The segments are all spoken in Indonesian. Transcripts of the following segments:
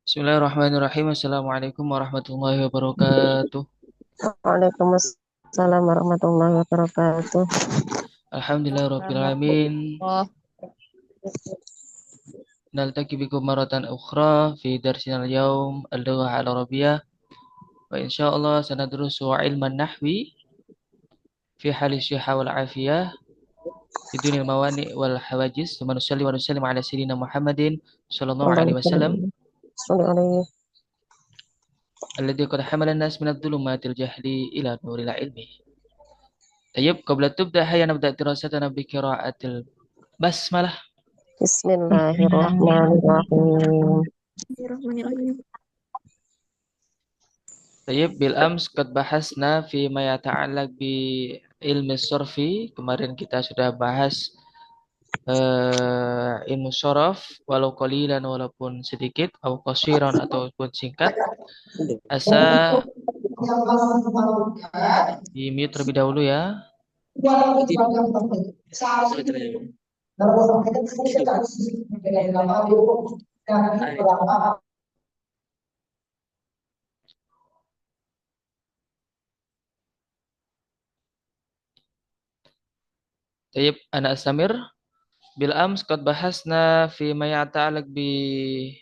Bismillahirrahmanirrahim. Assalamualaikum warahmatullahi wabarakatuh. Waalaikumsalam warahmatullahi wabarakatuh. Alhamdulillahirabbil alamin. Oh, Naltaqi bikum maratan ukhra fi darsinal yaum al-lughah al-arabiyyah wa insyaallah sanadrusu ilman nahwi fi hali syihha wal afiyah bidunil mawani wal hawajiz wa nusalli wa nusallim ala sayyidina Muhammadin sallallahu alaihi wasallam alladzi qad hamala an-nas min adh-dhulumatil jahli ila nuril ilmi. Tayyib, qabla tubda hayya nabda dirasatana bi qira'atil basmalah. Bismillahirrahmanirrahim. Bismillahirrahmanirrahim. Tayyib, bil ams qad bahasna fi ma yata'allaq bi ilmi surfi. Kemarin kita sudah bahas ilmu sorof walau qalilan walaupun sedikit atau qasiran ataupun singkat. Asa di mute terlebih dahulu ya. Tayyib, ana Samir. Bil ams qad bahasna fi ma yata'allaq bi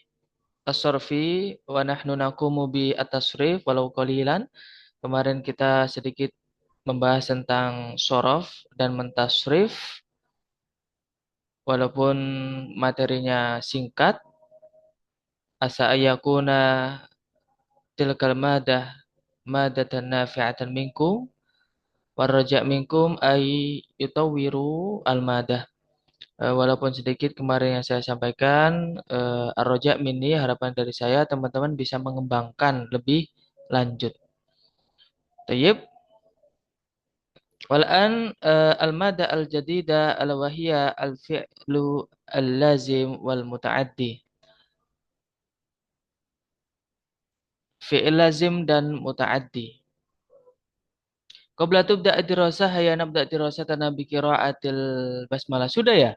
as-surfi wa nahnu naqumu bi at-tasrif walau qalilan. Kemarin kita sedikit membahas tentang sorof dan mentasrif walaupun materinya singkat. Asa ayakuna tilkal madah madatan nafi'atan minkum warraja minkum ay yutawiru al-madah. Walaupun sedikit kemarin yang saya sampaikan, ar-raja minni, harapan dari saya teman-teman bisa mengembangkan lebih lanjut. Tayyib. Wal'an al-mada al-jadida al-wahiyya al-fi'lu al-lazim wal-muta'addi. Fi'il lazim dan muta'addi. Qabla tubda ad-dirasah ya nabda dirasatana bi qiraatil basmalah. Sudah ya?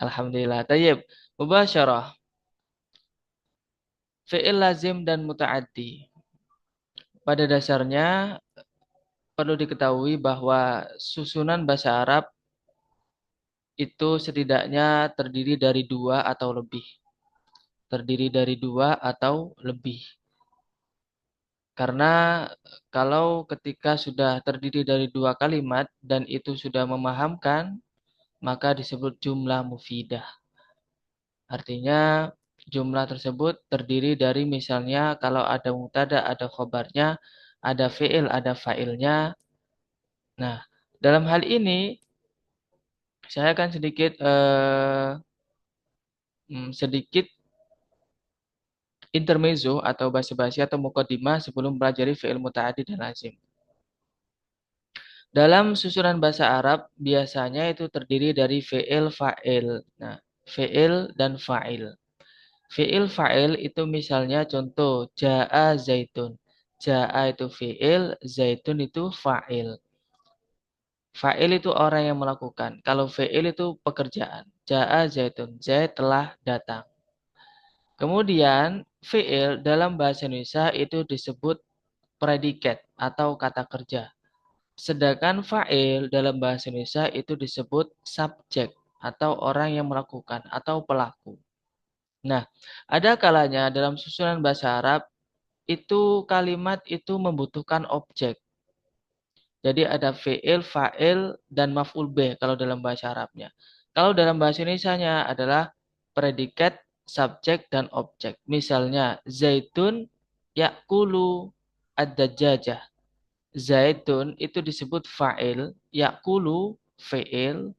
Alhamdulillah. Tayyib. Mubasyarah. Fi'il lazim dan muta'addi. Pada dasarnya perlu diketahui bahwa susunan bahasa Arab itu setidaknya terdiri dari dua atau lebih. Terdiri dari dua atau lebih. Karena kalau ketika sudah terdiri dari dua kalimat dan itu sudah memahamkan, maka disebut jumlah mufidah. Artinya jumlah tersebut terdiri dari misalnya kalau ada mubtada, ada khobarnya, ada fi'il, ada fa'ilnya. Nah, dalam hal ini saya akan sedikit sedikit intermezzo atau basa-basi atau mukaddimah sebelum pelajari fi'il muta'addi dan lazim. Dalam susunan bahasa Arab biasanya itu terdiri dari fi'il fa'il. Nah, fi'il dan fa'il. Fi'il fa'il itu misalnya contoh ja'a zaitun. Ja'a itu fi'il, zaitun itu fa'il. Fa'il itu orang yang melakukan. Kalau fi'il itu pekerjaan. Ja'a zaitun. Zaid telah datang. Kemudian fi'il dalam bahasa Indonesia itu disebut predikat atau kata kerja. Sedangkan fa'il dalam bahasa Indonesia itu disebut subjek atau orang yang melakukan atau pelaku. Nah, ada kalanya dalam susunan bahasa Arab itu kalimat itu membutuhkan objek. Jadi ada fi'il, fa'il, dan maf'ul bih kalau dalam bahasa Arabnya. Kalau dalam bahasa Indonesianya adalah predikat, subjek, dan objek. Misalnya, zaitun yakulu ad-dajjajah. Zaitun itu disebut fa'il, yakulu fi'il,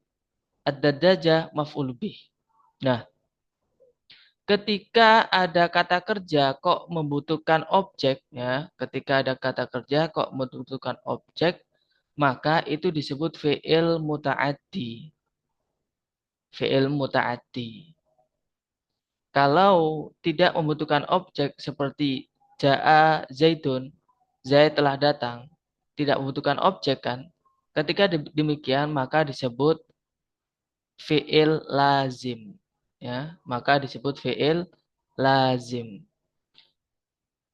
ad-dajjajah maf'ul bih. Nah, ketika ada kata kerja kok membutuhkan objek ya, ketika ada kata kerja kok membutuhkan objek, maka itu disebut fi'il muta'addi. Fi'il muta'addi. Kalau tidak membutuhkan objek seperti ja'a zaitun, Zaid telah datang, tidak membutuhkan objek kan? Ketika demikian maka disebut fi'il lazim. ya, maka disebut fi'il lazim.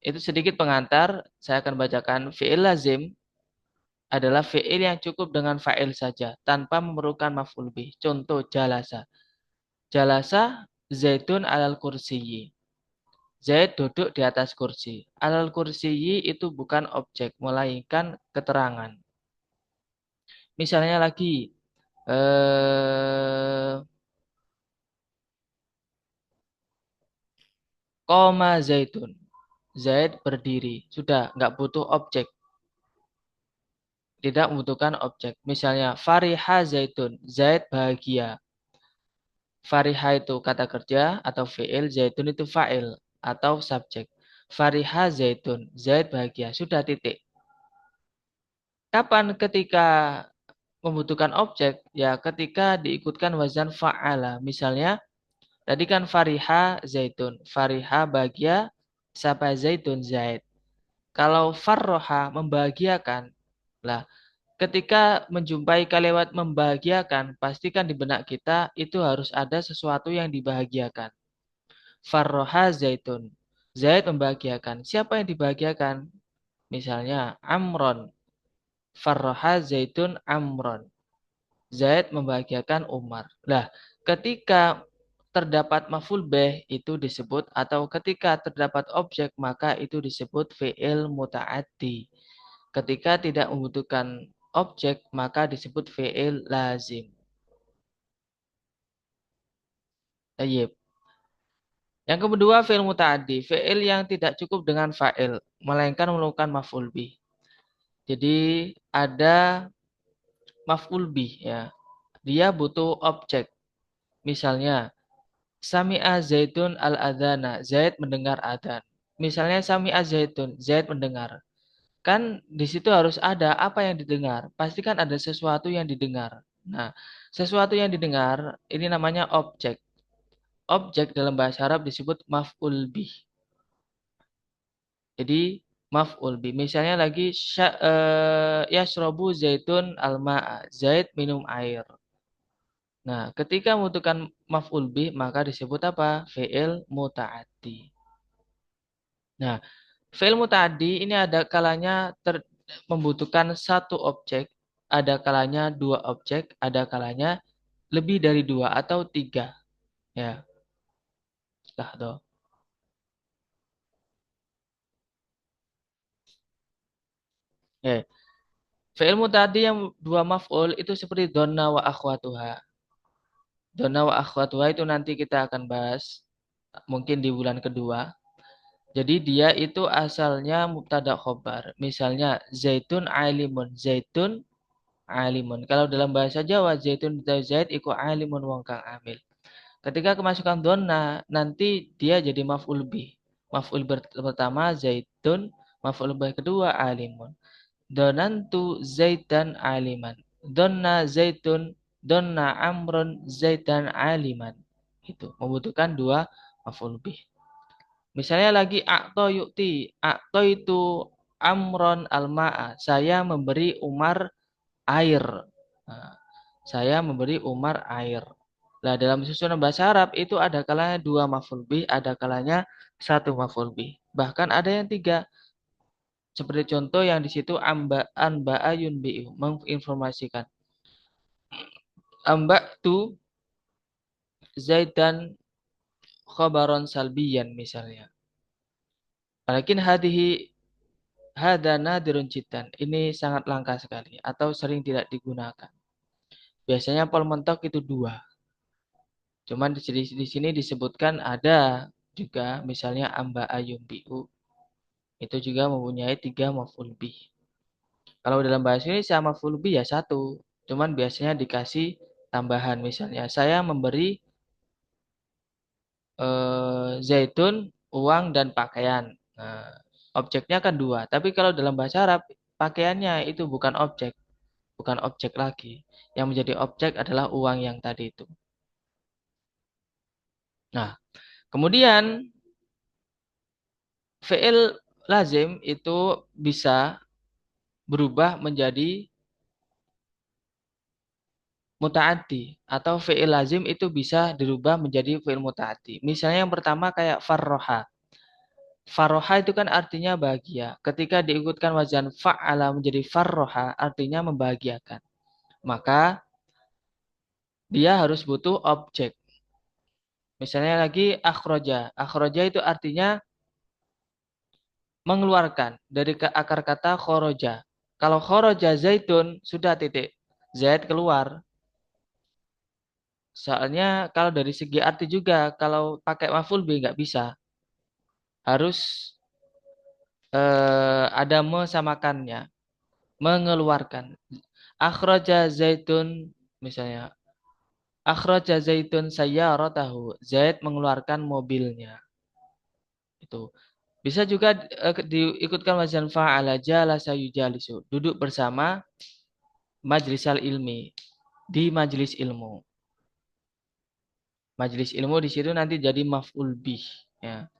Itu sedikit pengantar, saya akan bacakan. Fi'il lazim adalah fi'il yang cukup dengan fa'il saja tanpa memerlukan maf'ul bih. Contoh jalasa. Jalasa Zaidun alal kursiyyi. Zaid duduk di atas kursi. Alal kursiyyi itu bukan objek, melainkan keterangan. Misalnya lagi, eh, koma Zaidun. Zaid berdiri. Sudah, nggak butuh objek. Tidak membutuhkan objek. Misalnya, Fariha Zaidun. Zaid bahagia. Fariha itu kata kerja atau fi'il. Zaidun itu fa'il atau subjek. Fariha Zaidun. Zaid bahagia. Sudah titik. Kapan ketika membutuhkan objek? Ya ketika diikutkan wazan fa'ala. Misalnya, tadi kan Fariha Zaidun. Fariha bahagia. Siapa Zaidun? Zaid. Kalau farroha membahagiakan. Lah, ketika menjumpai kalimat membahagiakan, pastikan di benak kita itu harus ada sesuatu yang dibahagiakan. Farroha Zaitun. Zaid membahagiakan. Siapa yang dibahagiakan? Misalnya Amron. Farroha Zaitun Amron. Zaid membahagiakan Umar. Lah, ketika terdapat maf'ul bih itu disebut atau ketika terdapat objek maka itu disebut fi'il muta'addi. Ketika tidak membutuhkan objek maka disebut fi'il lazim. Tayyib. Yang kedua fi'il muta'addi, fi'il yang tidak cukup dengan fa'il melainkan memerlukan maf'ul bih. Jadi ada maf'ul bih ya. Dia butuh objek. Misalnya Sami'a Zaidun al-adhana. Zaid mendengar adzan. Misalnya Sami'a Zaidun, Zaid mendengar. Kan di situ harus ada apa yang didengar. Pasti kan ada sesuatu yang didengar. Nah, sesuatu yang didengar ini namanya objek. Objek dalam bahasa Arab disebut maf'ul bih. Jadi maf'ul bih. Misalnya lagi yashrobu Zaidun al-ma'a. Zaid minum air. Nah, ketika membutuhkan maf'ul bih maka disebut apa? Fi'il muta'addi. Nah, fi'il muta'addi ini ada kalanya membutuhkan satu objek, ada kalanya dua objek, ada kalanya lebih dari dua atau tiga. Ya, sudah toh. Ya. Fi'il muta'addi yang dua maf'ul itu seperti donna wa akhwatuha. Donna wa akhwatuha itu nanti kita akan bahas mungkin di bulan kedua. Jadi dia itu asalnya mubtada khobar. Misalnya zaitun alimun, zaitun alimun. Kalau dalam bahasa Jawa zaitun atau zaid iku alimun wong kang amil. Ketika kemasukan donna nanti dia jadi maf'ul bih. Maf'ul pertama zaitun, maf'ul bih kedua alimun. Donantu zaitan aliman. Donna zaitun, donna amrun zaitan aliman. Itu membutuhkan dua maf'ul bih. Misalnya lagi akto yukti, akto itu amron alma'a. Saya memberi Umar air. Nah, saya memberi Umar air. Nah, dalam susunan bahasa Arab itu ada kalanya dua maf'ul bih, ada kalanya satu maf'ul bih. Bahkan ada yang tiga. Seperti contoh yang di situ amba ayun bi'u menginformasikan. Amba tu Zaidan khobaron salbiyan misalnya. Walakin hada nadirun jiddan. Ini sangat langka sekali atau sering tidak digunakan. Biasanya pol mentok itu dua. Cuman di sini disebutkan ada juga misalnya amba ayun bi'u. Itu juga mempunyai tiga maf'ul bih. Kalau dalam bahasa ini sama maf'ul bih ya satu. Cuman biasanya dikasih tambahan misalnya saya memberi zaitun uang dan pakaian. Nah, objeknya kan dua. Tapi kalau dalam bahasa Arab pakaiannya itu bukan objek, bukan objek lagi. Yang menjadi objek adalah uang yang tadi itu. Nah, kemudian fi'il lazim itu bisa berubah menjadi mutaaddi atau fi'il lazim itu bisa dirubah menjadi fi'il mutaaddi. Misalnya yang pertama kayak farroha. Farroha itu kan artinya bahagia. Ketika diikutkan wazan fa'ala menjadi farroha artinya membahagiakan. Maka dia harus butuh objek. Misalnya lagi akhroja. Akhroja itu artinya mengeluarkan dari akar kata khoroja. Kalau khoroja zaitun sudah titik. Zait keluar. Soalnya kalau dari segi arti juga kalau pakai maf'ul bi nggak bisa. Harus ada mesamakannya, mengeluarkan. Akhraja zaitun misalnya. Akhraja zaitun sayyaratahu. Zaid mengeluarkan mobilnya. Itu. Bisa juga diikutkan wazan fa'ala jalasa yujalisu. Duduk bersama majlisal ilmi. Di majlis ilmu. Majlis ilmu di situ nanti jadi maf'ul bih. Ya.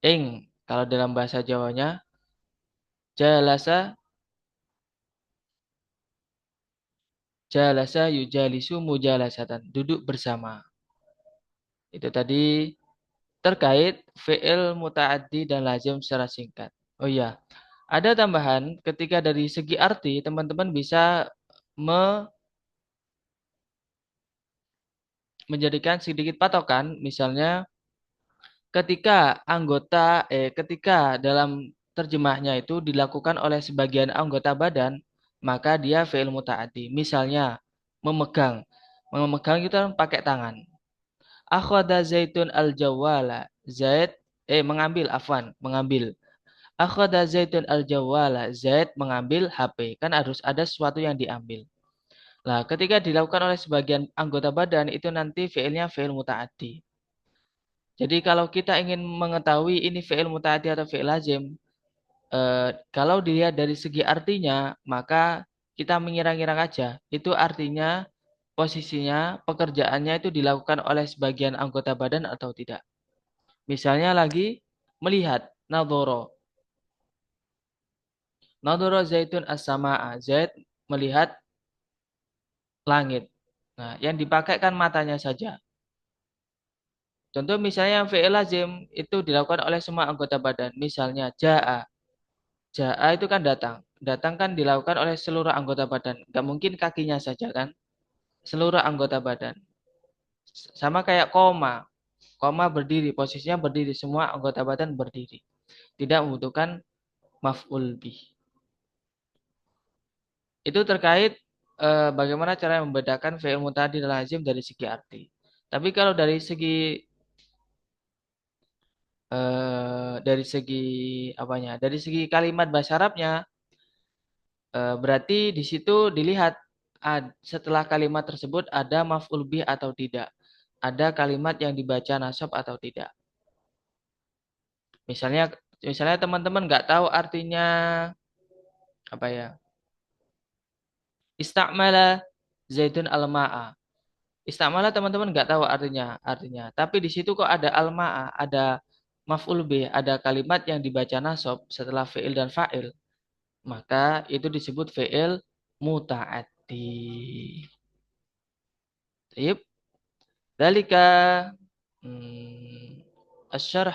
Ing. Kalau dalam bahasa Jawanya. Jalasa. Jalasa yujalisu mujalasatan. Duduk bersama. Itu tadi terkait fi'il muta'addi dan lazim secara singkat. Oh iya, ada tambahan ketika dari segi arti teman-teman bisa menjadikan sedikit patokan, misalnya ketika dalam terjemahnya itu dilakukan oleh sebagian anggota badan, maka dia fi'il muta'addi. Misalnya memegang. Memegang itu kan pakai tangan. Akhadha Zaitun al-jawala. Zaid mengambil afwan, mengambil. Akhadha Zaitun al-jawala. Zaid mengambil HP. Kan harus ada sesuatu yang diambil. Nah, ketika dilakukan oleh sebagian anggota badan itu nanti fi'ilnya fi'il muta'addi. Jadi kalau kita ingin mengetahui ini fi'il muta'addi atau fi'il lazim, kalau dilihat dari segi artinya, maka kita mengira-ngira aja. Itu artinya posisinya, pekerjaannya itu dilakukan oleh sebagian anggota badan atau tidak. Misalnya lagi melihat nadhara. Nadhara Zaitun as-samaa. Zaid melihat langit. Nah, yang dipakai kan matanya saja. Contoh misalnya yang fi'il lazim itu dilakukan oleh semua anggota badan. Misalnya ja'a. Ja'a itu kan datang. Datang kan dilakukan oleh seluruh anggota badan. Gak mungkin kakinya saja kan. Seluruh anggota badan. Sama kayak koma. Koma berdiri. Posisinya berdiri. Semua anggota badan berdiri. Tidak membutuhkan maf'ul bih. Itu terkait bagaimana cara membedakan fi'il muta'addi dan lazim dari segi arti. Tapi kalau dari segi apanya? Dari segi kalimat bahasa Arabnya berarti di situ dilihat setelah kalimat tersebut ada maf'ul bih atau tidak. Ada kalimat yang dibaca nasab atau tidak. Misalnya misalnya teman-teman nggak tahu artinya apa ya? Istakmala zaitun al-ma'a. Istakmala teman-teman nggak tahu artinya. Tapi di situ kok ada al-ma'a, ada maf'ul bih, ada kalimat yang dibaca nasab setelah fi'il dan fa'il. Maka itu disebut fi'il muta'addi. Baik. Dalika asyarh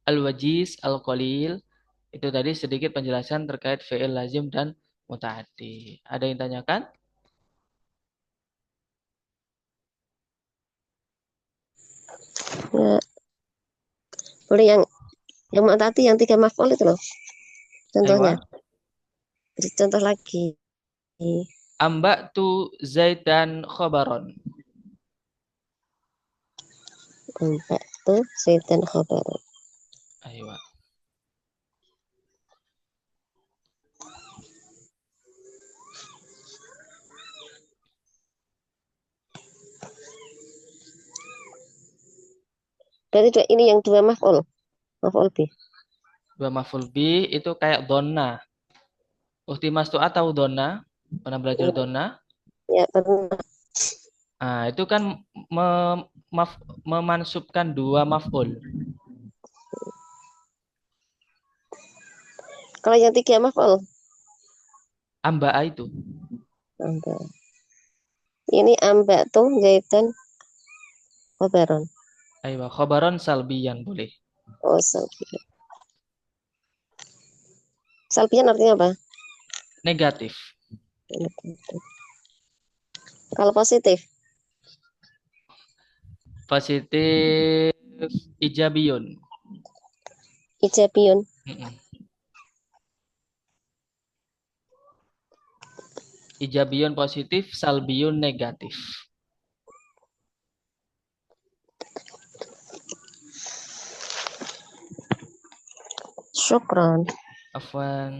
al-wajiz al-qalil. Itu tadi sedikit penjelasan terkait fi'il lazim dan muta'addi. Ada yang tanyakan? Ya, boleh yang mau tadi yang tiga maf'ul itu loh. Contohnya. Aywa. Beri contoh lagi. Amba'tu zaidan khobaron. Sampai tuh Zaidan khabar. Aywa. Berarti ini yang dua maf'ul. Maf'ul bi. Dua maf'ul bih itu kayak donna. Ukti mas tu'a tahu donna? Pernah belajar Ya, donna? ya pernah. Nah, itu kan me- memansubkan dua maf'ul. Kalau yang tiga maf'ul. Amba'a itu. Sampai. Ini ambak tuh jahitan kobaron. Aywa, khobaron salbiyan boleh. Oh, salbian. Salbian artinya apa? Negatif. Kalau positif, Positif ijabiyun. ijabiun. Mm-mm. Ijabiyun positif, salbiyun negatif. Syukron. Afwan.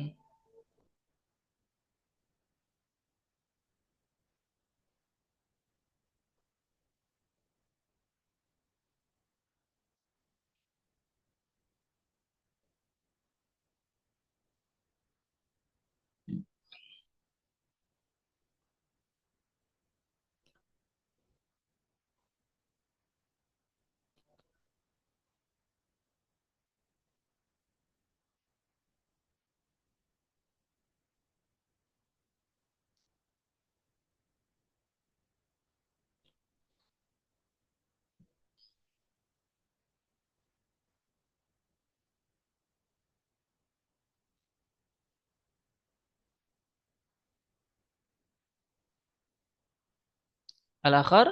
Al-akhar.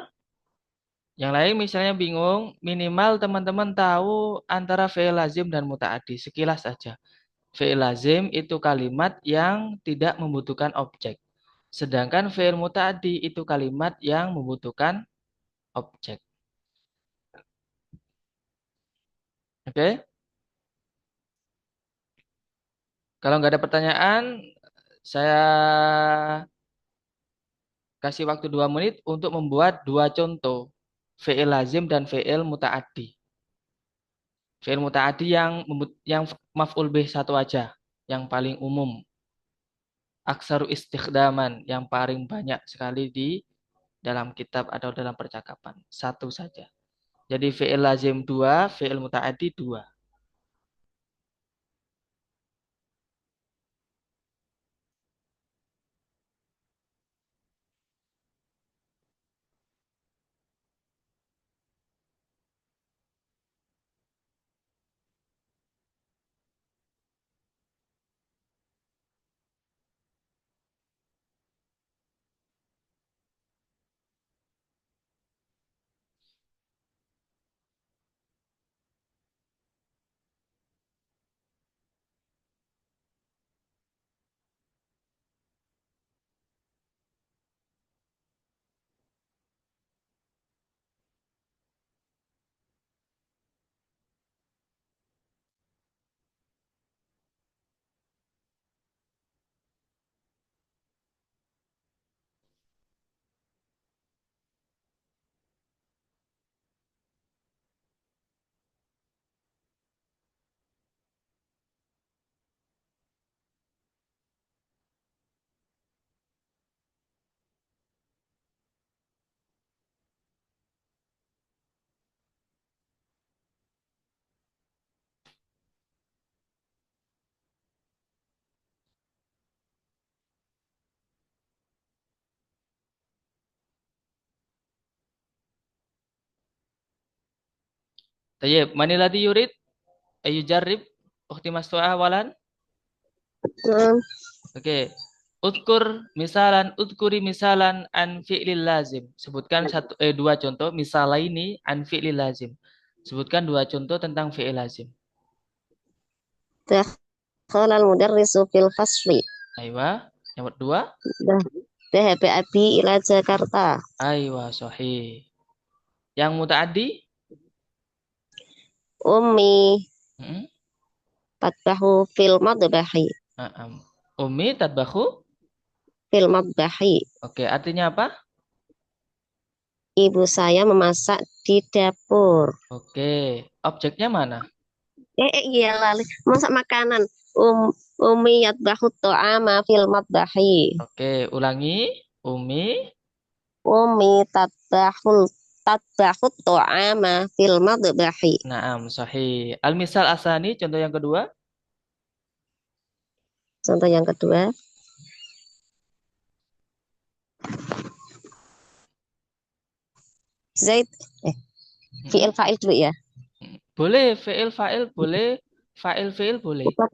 Yang lain misalnya bingung, minimal teman-teman tahu antara fi'il lazim dan muta'addi. Sekilas saja. Fi'il lazim itu kalimat yang tidak membutuhkan objek. Sedangkan fi'il muta'addi itu kalimat yang membutuhkan objek. Oke? Kalau nggak ada pertanyaan, saya kasih waktu 2 menit untuk membuat dua contoh. Fi'il lazim dan fi'il muta'addi. Fi'il muta'addi yang maf'ul bih satu aja. Yang paling umum. Aksaru istikhdaman. Yang paling banyak sekali di dalam kitab atau dalam percakapan. Satu saja. Jadi fi'il lazim 2, fi'il muta'addi 2. Tayyib, maniladi yurid? Ayu jarrib? Ukhti mastu'ah awalan? Nah, Oke. Udkuri misalan an fi'lil lazim. Sebutkan dua contoh misalaini an fi'lil lazim. Sebutkan dua contoh tentang fi'il lazim. dakhala al-mudarrisu fil fasli. Aywa. Yang kedua. Dah, dhahaba abi ila Jakarta. Aywa, sahih. Yang muta'addi? Ummi Hmm? tatbahu fil madbahi. Naam. Umi tadbahu? Fil madbahi. Oke, artinya apa? Ibu saya memasak di dapur. Oke, objeknya mana? Iya lali. Masak makanan. Umi yatbahu to'ama fil madbahi. Oke, ulangi. Umi. Umi tatbahu to'ama fil madbahi. Naam, sahih. Al-misal asani, contoh yang kedua. Contoh yang kedua. Zaid, eh, Mm-mm. fi'il fa'il dulu ya. Boleh fi'il fa'il boleh, fa'il fi'il boleh. Bukan.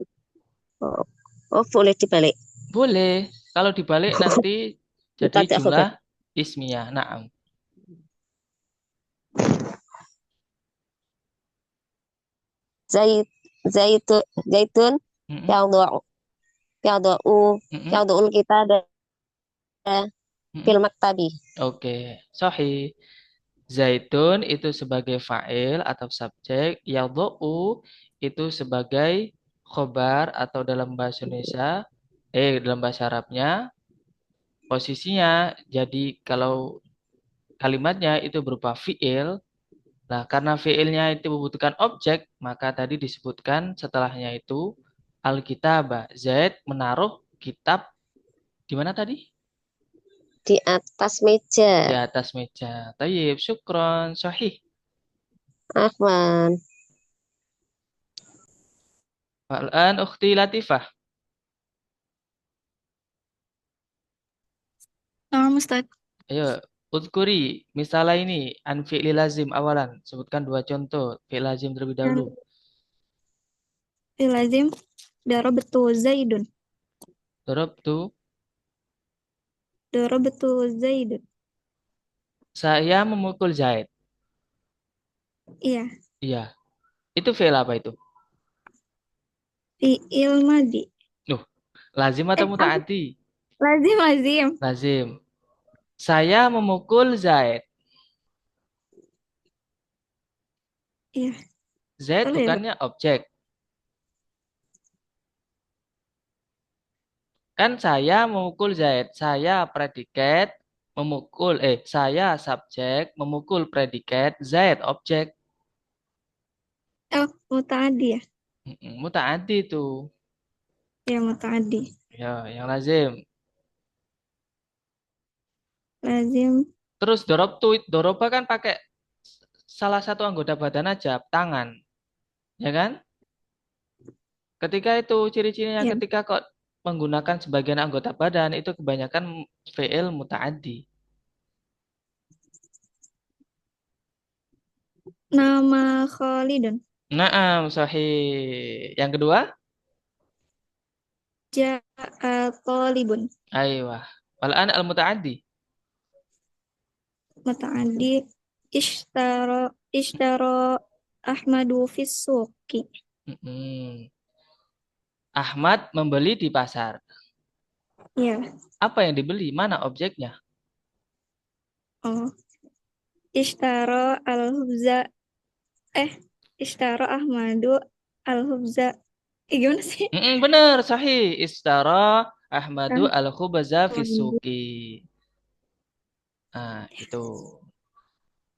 Oh, oh, boleh dibalik. Boleh. Kalau dibalik nanti jadi Tadi aku jumlah bet. ismiyah. Naam. Zaid, zaitun, Mm-mm. yang doa, Mm-mm. yang doa kita ada Mm-mm. fil maktabi. Oke, sahih. Zaitun itu sebagai fa'il atau subjek. Yadhu'u itu sebagai khobar atau dalam bahasa Indonesia, dalam bahasa Arabnya, posisinya jadi kalau kalimatnya itu berupa fi'il. Nah, karena fi'ilnya itu membutuhkan objek, maka tadi disebutkan setelahnya itu Alkitabah. Zaid menaruh kitab di mana tadi? Di atas meja. Di atas meja. Tayyib, syukron, sahih. Afwan. Wal'an ukhti Latifah. Nama Ustaz. Ayo, udkuri. Misalnya ini, an fi'li lazim awalan. Sebutkan dua contoh. Fi'il lazim terlebih dahulu. Yang lazim darabtu Zaidun. Dorob tu, Darabtu Zaidun. saya memukul Zaid. Iya, Iya. Itu fi'il apa itu? fi'il madi. Nuh, lazim atau Apa? muta'ati? Lazim, lazim. Lazim. Saya memukul Zaid. Iya, Zaid boleh ya, Pak? bukannya objek. Kan saya memukul Zaid. Saya predikat, memukul. Saya subjek, memukul predikat, Zaid objek. Oh, muta'adi ya? Muta'ati itu. Ya, muta'adi. Ya, yang lazim. Lazim, Terus doroba kan pakai salah satu anggota badan aja, tangan, ya kan? Ketika itu ciri-cirinya ya. ketika kok menggunakan sebagian anggota badan itu kebanyakan fi'il muta'addi. Nama Khalidun. Naam, sahih. Yang kedua, Ja'a talibun. aiyah. Wal'an al-muta'addi. Muta'adi. Ishtara, ishtara Ahmadu fis suqi. Mm-mm. Ahmad membeli di pasar. Ya, Apa yang dibeli? Mana objeknya? oh. Ishtara al-hubza. Eh, Ishtara Ahmadu al-hubza. Gimana sih? Bener, sahih. Istara Ahmadu Ah, al-khubaza Ahmadu. fisuki. Nah, itu.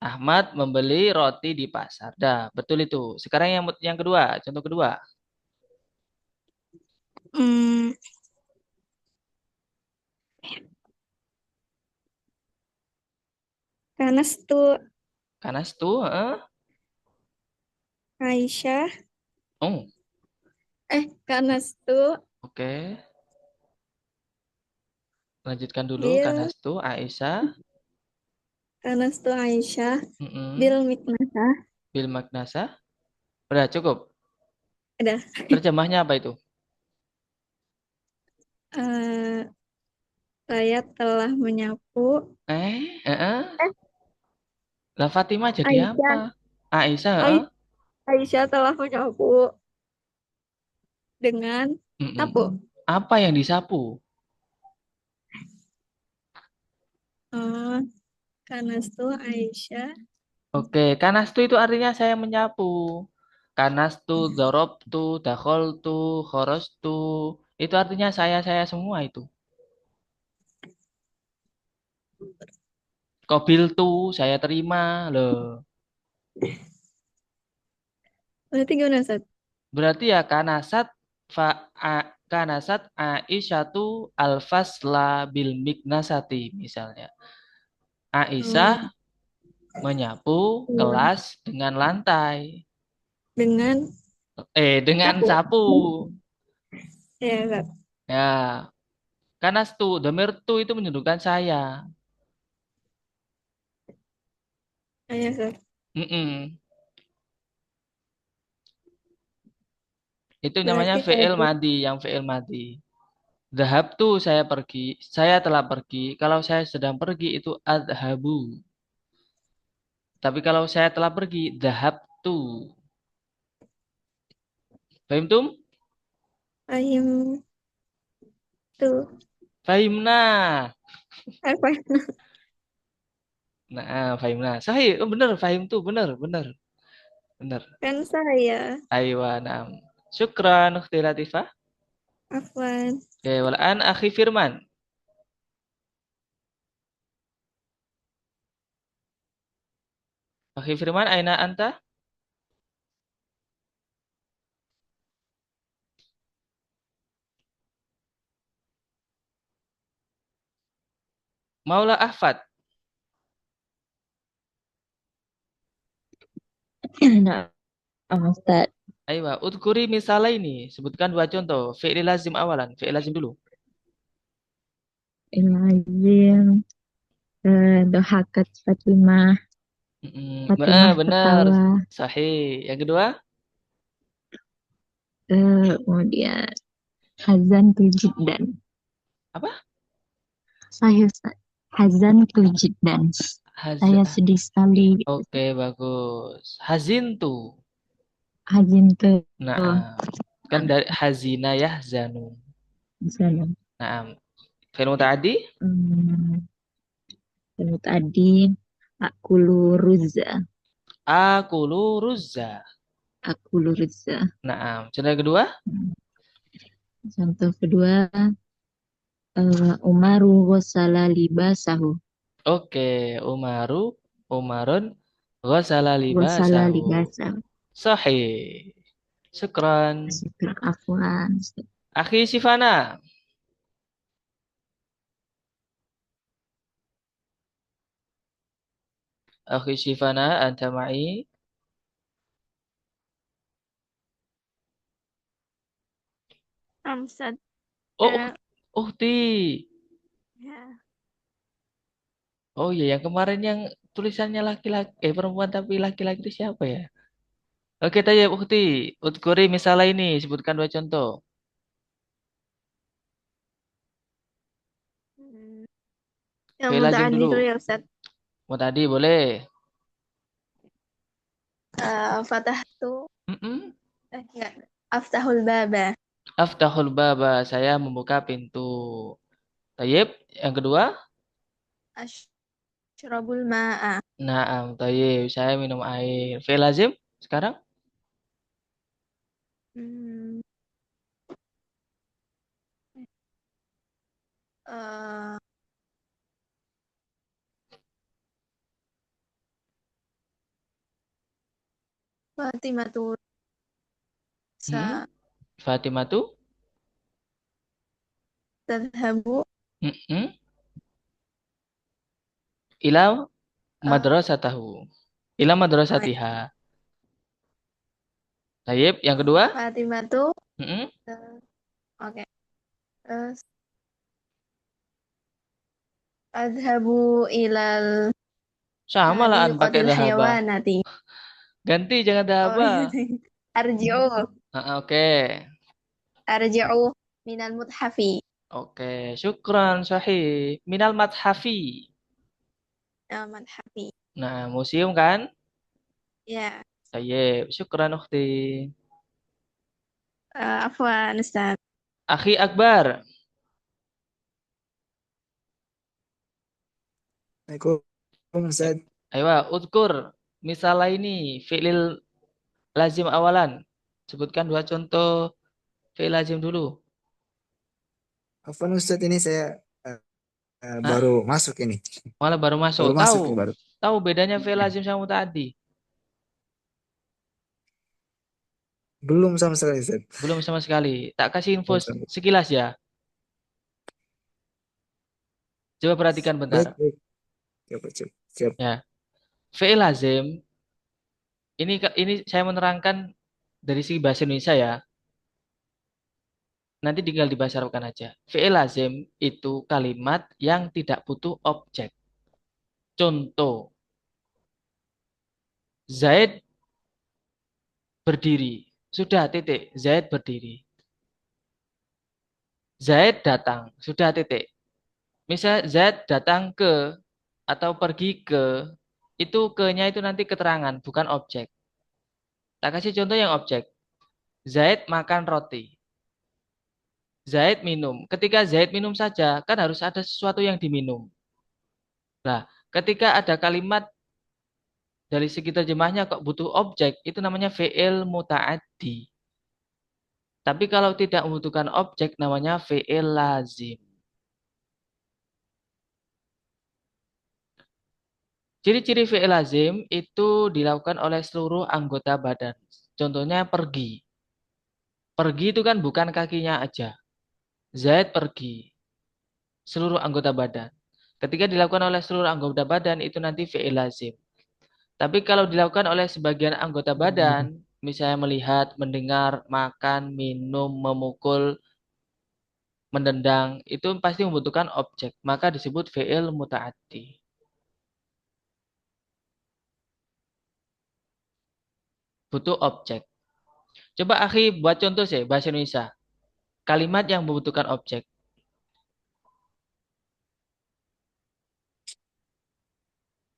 Ahmad membeli roti di pasar. Dah, betul itu. Sekarang yang kedua, contoh kedua. Hmm, Kanastu Kanas tuh, Aisyah. Oh, Kanastu oke. Lanjutkan dulu. Kanas Bil. tuh Aisyah. Kanastu Aisyah. Mm-mm. Bil Miknasa. Bil Magnasa. Udah cukup. Ada. Terjemahnya apa itu? eh, saya telah menyapu. Eh. Eh, Lah Fatimah jadi apa? Aisyah. Aisyah, Ai- Aisyah telah menyapu dengan Mm-mm. sapu. Apa yang disapu? Oh, Kanastu Aisyah. Oke, kanastu itu artinya saya menyapu. Kanastu, dorobtu, dakholtu, khorostu. Itu artinya saya semua itu. Kobiltu, saya terima. Loh. Berarti gimana, Ustaz? Berarti ya kanasat Aisyatu alfasla bil miknasati misalnya. Aisyah Oh, menyapu iya. kelas dengan lantai. Dengan Dengan sapu. sapu. Ya, Ustaz. Ya, kanastu, domir tu itu menunjukkan saya. Oh ya, Ustaz. Mm-mm. Itu namanya Berarti fi'il tadi madi, yang fi'il madi. Dhahabtu saya pergi, saya telah pergi. Kalau saya sedang pergi itu adhabu. Tapi kalau saya telah pergi, dhahabtu. Fahim tum? Fahim tuh. Fahimna. Apa? Nah, fahimna. Sahih, oh, bener, fahim tuh, bener, bener, bener. Kan saya. Aywa, naam. Syukran, Ukhti Latifah. Afwan. Oke, walaan akhi Firman. Akhi Firman, aina anta? Maula Ahfad. Nah, Ustaz, Aywa, udkuri misalnya ini. Sebutkan dua contoh. Fi'il lazim awalan. Fi'il lazim dulu. Ilazim, dohakat Fatimah, Fatimah Benar. ketawa, Sahih. Yang kedua, kemudian Hazan Tujiddan. apa? Saya Ustaz, Hazan Tujiddan. Saya Haz. sedih sekali. Oke, bagus. Hazin tuh. Hazin tuh Nah, kan dari hazina ya zanu. di sana. Nah, fi'il tadi Hmm, lalu tadi aku luruzza, aku luruzza. aku luruzza. Nah, contoh yang kedua, Contoh kedua, Umaru ghasala libasahu, oke, Umaru, Umarun, ghasala ghasala libasahu. libasahu. Sahih. Syukran. Syukur afwan. Akhi Sifana. Akhi Sifana, anta ma'i. Amsad. Oh, Eh, Uhti. ya. Oh iya, yang kemarin yang tulisannya laki-laki, perempuan tapi laki-laki itu siapa ya? Oke, tanya Uhti. Udkuri misalnya ini, sebutkan dua contoh. Hmm. Yang Fi'il lazim muta'addi dulu. dulu ya Ustaz. Mau tadi boleh. Fatahtu. Mm-mm. Enggak. Aftahul baba. Aftahul baba, saya membuka pintu. Tayyib, yang kedua. Ashrabul ma'a. Naam, tayyib, saya minum air. Fi'il lazim sekarang. Hmm. eh, Fatimatu Hmm? sa Fatimah tuh. tadhabu Mm-mm. Ila eh, madrasatahu. Ila oh ya. madrasatiha. Tayyib, yang kedua. Fatimatu Mm-mm. eh, oke. Terus adhabu ilal Sama lah an pakai hadiqatil dahaba. hayawanati. Ganti jangan Oh dahaba. iya. Arji'u Oke. arji'u minal muthafi. Oke, syukran sahih. Minal mathafi. Muthafi. Nah, museum kan? Ya. Tayyib, syukran ukhti. Afwan Ustaz. Akhi Akbar. Assalamualaikum Ustaz. Ayo, udkur. Misalnya ini, fi'lil lazim awalan. Sebutkan dua contoh fi'il lazim dulu. Afwan Ustaz, ini saya Hah? baru masuk ini. Malah baru masuk. Baru Tahu. masuk ini baru. Tahu bedanya fi'il lazim sama tadi? Belum sama sekali Ustaz. Belum sama sekali. Tak kasih info Belum sama. sekilas ya. Coba perhatikan bentar. Baik, baik. Siap, siap. Siap. Ya. Fi'il lazim ini saya menerangkan dari segi bahasa Indonesia ya. Nanti tinggal dibahas Arabkan aja. Fi'il lazim itu kalimat yang tidak butuh objek. Contoh, Zaid berdiri. Sudah titik. Zaid berdiri. Zaid datang. Sudah titik. Misal Zaid datang ke atau pergi ke, itu ke-nya itu nanti keterangan, bukan objek. Tak kasih contoh yang objek. Zaid makan roti. Zaid minum. Ketika Zaid minum saja, kan harus ada sesuatu yang diminum. Nah, ketika ada kalimat dari segi terjemahnya kok butuh objek, itu namanya fi'il muta'addi. Tapi kalau tidak membutuhkan objek, namanya fi'il lazim. Ciri-ciri fi'il lazim itu dilakukan oleh seluruh anggota badan. Contohnya pergi. Pergi itu kan bukan kakinya aja. Zaid pergi. Seluruh anggota badan. Ketika dilakukan oleh seluruh anggota badan, itu nanti fi'il lazim. Tapi kalau dilakukan oleh sebagian anggota badan, misalnya melihat, mendengar, makan, minum, memukul, mendendang, itu pasti membutuhkan objek. Maka disebut fi'il muta'addi. Butuh objek. Coba akhi buat contoh sih bahasa Indonesia. Kalimat yang membutuhkan objek.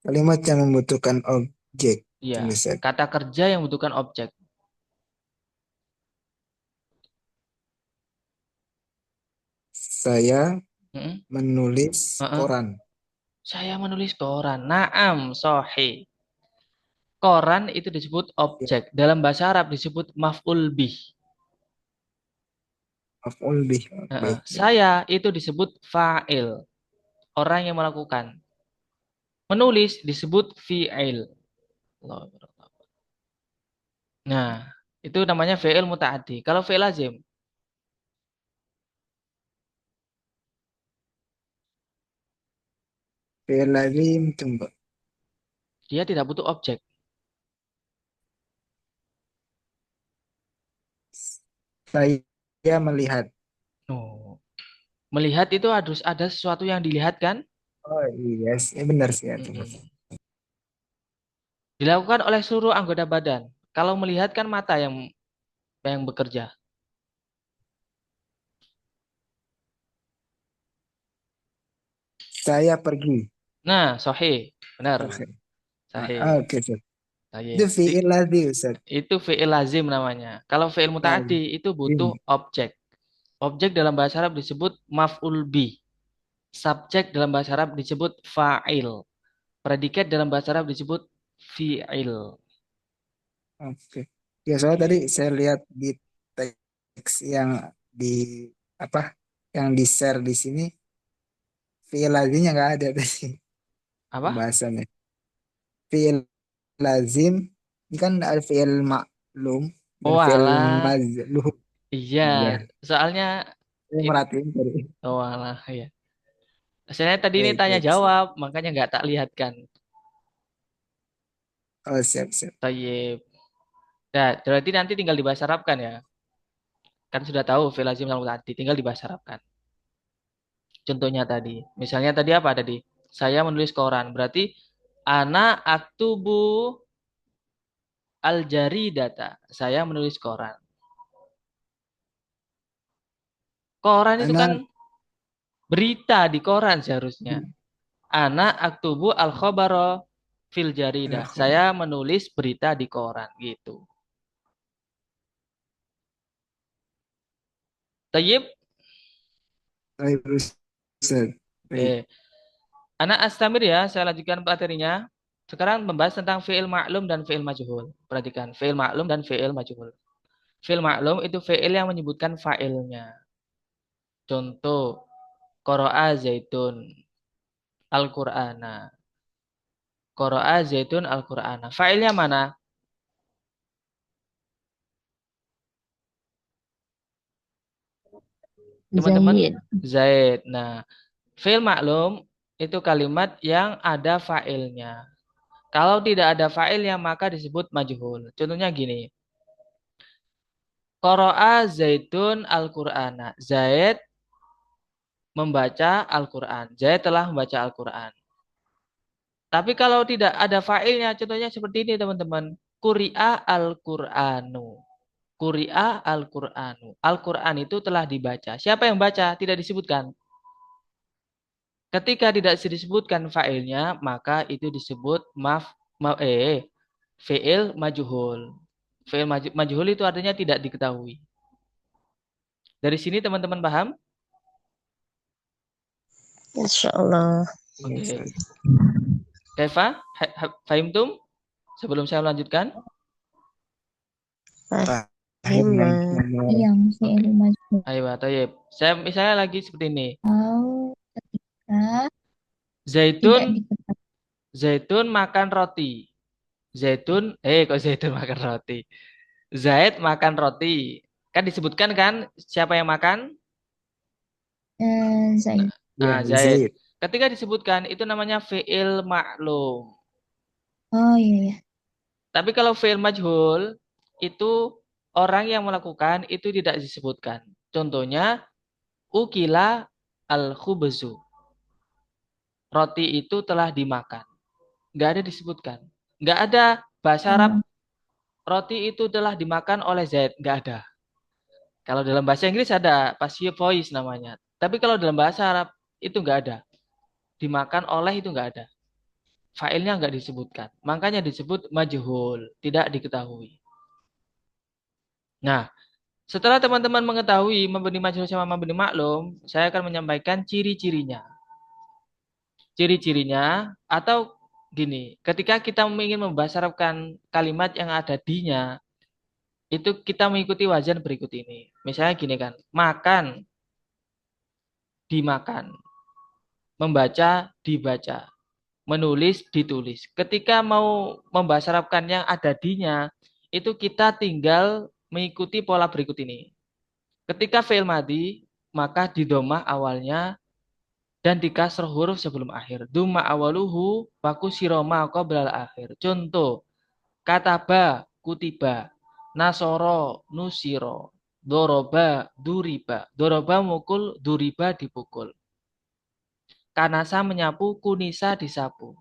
Kalimat yang membutuhkan objek. Ya, Tunggu, Ustaz. kata kerja yang membutuhkan objek. Saya Mm-mm. menulis Uh-uh. koran. Saya menulis koran. Naam, sohi. Koran itu disebut Ya, objek. Dalam bahasa Arab disebut maf'ul bih. maf'ul bih. Uh-uh. Baik, baik. Saya itu disebut fa'il. Orang yang melakukan. Menulis disebut fi'il. Allahu Akbar. Nah, itu namanya fi'il muta'addi. Kalau fi'il lazim, Fi'il lazim, coba. dia tidak butuh objek. Saya melihat. Oh. Melihat itu harus ada sesuatu yang dilihat kan? Oh iya, benar sih ya. Coba. Mm-mm. Dilakukan oleh seluruh anggota badan. Kalau melihat kan mata yang bekerja. Saya pergi. Nah, sahih. Benar. Oke. Sahih. Oke, Ustaz. Itu Sahih. fi'il lazim, Ustaz. Itu fi'il lazim namanya. Kalau fi'il muta'addi itu butuh Lazim. objek. Objek dalam bahasa Arab disebut maf'ul bih. Subjek dalam bahasa Arab disebut fa'il. Predikat dalam bahasa Arab disebut fi'il. Oke. Ya, soalnya tadi Gitu. saya lihat di teks yang di apa yang di share di sini fi'il lazimnya nggak ada tadi Apa? pembahasannya. Fi'il lazim ini kan ada fi'il maklum dan Oh fi'il alah. mazlum. Iya. Iya, Soalnya saya it, merhatiin tadi. oh alah ya. Saya tadi ini Baik, tanya baik. jawab, makanya nggak tak lihatkan. Oh, siap, siap. Tayyib. Nah, berarti nanti tinggal dibahas Arabkan ya. Kan sudah tahu fi'il lazim sama tadi, tinggal dibahas Arabkan. Contohnya tadi. Misalnya tadi apa tadi? Saya menulis koran. Berarti ana aktubu al-jaridata. Saya menulis koran. Koran itu kan Anak berita di koran seharusnya. Ana aktubu al-khabara fil jaridah. Saya menulis berita di koran gitu. Tayyib. baik, Ustaz. Baik. Anak astamir ya, saya lanjutkan materinya. Sekarang membahas tentang fi'il ma'lum dan fi'il majhul. Perhatikan, fi'il ma'lum dan fi'il majhul. Fi'il ma'lum itu fi'il yang menyebutkan fa'ilnya. Contoh, qara'a zaitun al-Qur'ana. Qara'a zaitun al-Qur'ana. Fa'ilnya mana? Teman-teman, Zaid. Zaid. Nah, fi'il ma'lum itu kalimat yang ada fa'ilnya. Kalau tidak ada fa'ilnya maka disebut majhul. Contohnya gini. Qara'a zaitun al-Qur'ana. Zaid membaca Al-Quran. Zaid telah membaca Al-Quran. Tapi kalau tidak ada fa'ilnya, contohnya seperti ini teman-teman. Quri'a al-Qur'anu. Quri'a al-Qur'anu. Al-Qur'an itu telah dibaca. Siapa yang baca? Tidak disebutkan. Ketika tidak disebutkan fa'ilnya, maka itu disebut fi'il majhul. Fi'il majhul itu artinya tidak diketahui. Dari sini teman-teman paham? Insya Allah. Iya, Oke. Ustaz. Kaifa? Fahimtum? Sebelum saya melanjutkan. Fahimna. Yang fi'il majhul. Ayo, tayyib. Saya misalnya lagi seperti ini. Atau ketika tidak Zaitun, diketahui. Zaitun makan roti. Zaitun, kok Zaitun makan roti? Zaid makan roti. Kan disebutkan kan siapa yang makan? Zaid. Iya, Zaid. Zaid. Ketika disebutkan itu namanya fi'il ma'lum. Oh iya ya. Tapi kalau fi'il majhul itu orang yang melakukan itu tidak disebutkan. Contohnya ukila al-khubzu. Roti itu telah dimakan. Nggak ada disebutkan. Nggak ada bahasa Arab roti itu telah dimakan oleh Zaid. Nggak ada. Kalau dalam bahasa Inggris ada passive voice namanya. Tapi kalau dalam bahasa Arab itu nggak ada. Dimakan oleh itu nggak ada. Failnya nggak disebutkan. Makanya disebut majhul. Tidak diketahui. Nah, setelah teman-teman mengetahui mabni majhul sama mabni maklum, saya akan menyampaikan ciri-cirinya. Ciri-cirinya atau gini, ketika kita ingin membahasarkan kalimat yang ada di-nya, itu kita mengikuti wajan berikut ini. Misalnya gini kan, makan, dimakan, membaca, dibaca, menulis, ditulis. Ketika mau membahasarkan yang ada di-nya, itu kita tinggal mengikuti pola berikut ini. Ketika fi'il madhi, maka di domah awalnya dan di kasroh huruf sebelum akhir. Dumma awaluhu waku siroma qoblal akhir. Contoh, kataba, kutiba, nasoro, nusiro, doroba, duriba. Doroba mukul, duriba dipukul. Kanasa menyapu, kunisa disapu.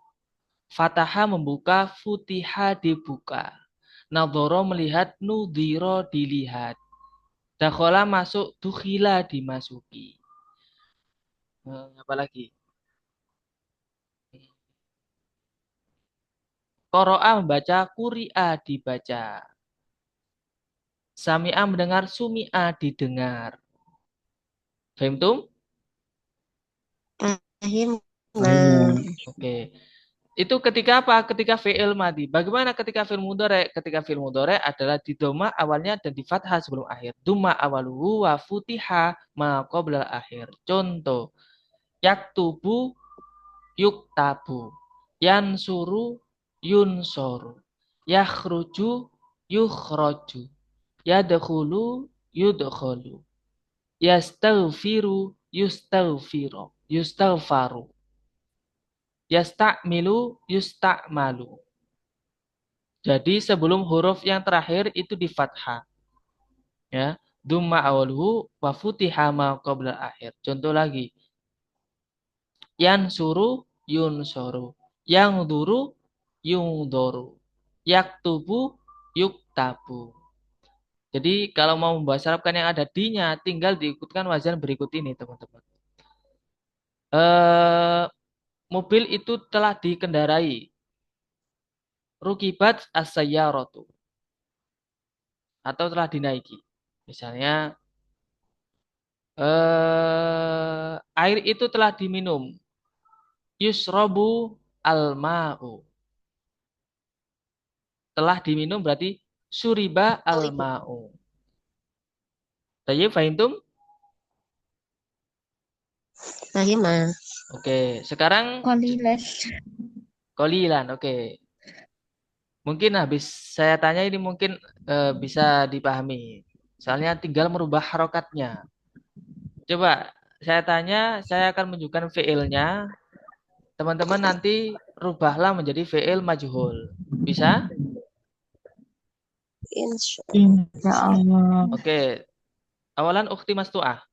Fataha membuka, futiha dibuka. Nadhoro melihat, nudhiro dilihat. Dakhola masuk, dukhila dimasuki. Apa lagi? Qoro'a membaca, kuri'a dibaca. Sami'a mendengar, sumi'a didengar. Fahimtum? Fahimna. Oke. Itu ketika apa? Ketika fi'il madhi. Bagaimana ketika fi'il mudhari'? Ketika fi'il mudhari' adalah di dhamma awalnya dan di fathah sebelum akhir. Dumma awaluhu wa futiha ma qoblal akhir. Contoh, yaktubu yuktabu, yansuru yunsoru, yakhruju yukhroju, yadkhulu yudkhulu, yastaghfiru yustaghfiru, yustaghfaru, yasta'milu yusta'malu. Jadi sebelum huruf yang terakhir itu di fathah. Ya, dumma awalhu wa futiha ma qabla akhir. Contoh lagi. Yansuru yunsoru, yangduru yungdoru, yaktubu yuktabu. Jadi kalau mau membahas Arabkan yang ada di-nya, tinggal diikutkan wazan berikut ini, teman-teman. Mobil itu telah dikendarai. Rukibat as-sayyaratu. Atau telah dinaiki. Misalnya, air itu telah diminum. Yusrobu al-ma'u. Telah diminum berarti suriba al-ma'u. Tayyib, fahimtum? Fahimna. Oke, sekarang Qalilan. qalilan, oke. Mungkin habis saya tanya ini mungkin bisa dipahami. Soalnya tinggal merubah harokatnya. Coba saya tanya, saya akan menunjukkan fiilnya. Teman-teman nanti rubahlah menjadi fiil majhul. Bisa? Insya Insya Allah. Oke. Awalan ukhti mastu'ah.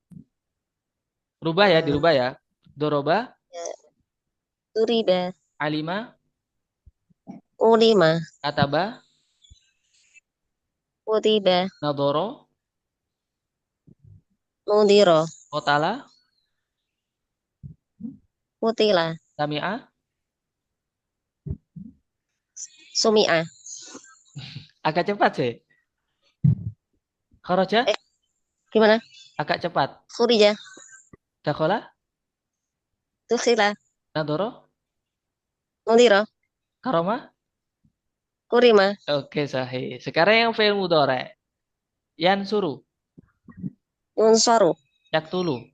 Rubah ya, dirubah ya. Doroba, Turiba. alima, ulima, Kataba, kutiba, nadoro, nudiro, kotala, kutila, sami'a. sumi'a. Agak cepat sih. Kharaja, Eh, gimana? agak cepat. Khurija, Dakhala, tukhila, nadoro, nudiro, karoma. kurima, Oke, sahih. Sekarang yang fi'il mudhari'. Yansuru, yunsaru, yaktulu,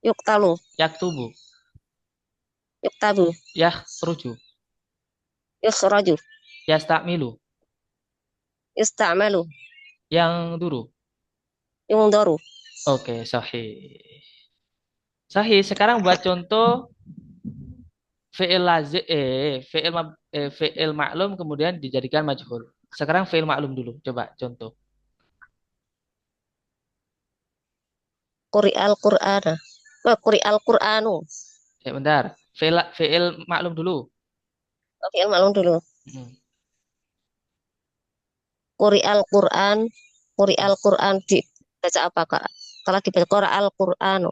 yuktalu, yaktubu, yuktabu, yakhruju, yukhraju, yasta'milu, yusta'malu, yang duru. yungdaru. Oke, sahih. Sahih. Sekarang buat contoh fi'il lazim fi'il maklum kemudian dijadikan majhul. Sekarang fi'il maklum dulu. Coba contoh. Quri'al Qur'ana. Quri'al Qur'anu. Bentar. Fi'il maklum dulu. Oke, maklum dulu. Hmm. Quri'al Qur'an. Quri'al Qur'an dibaca apa, Kak? Kalau dibaca Qur'al Qur'anu.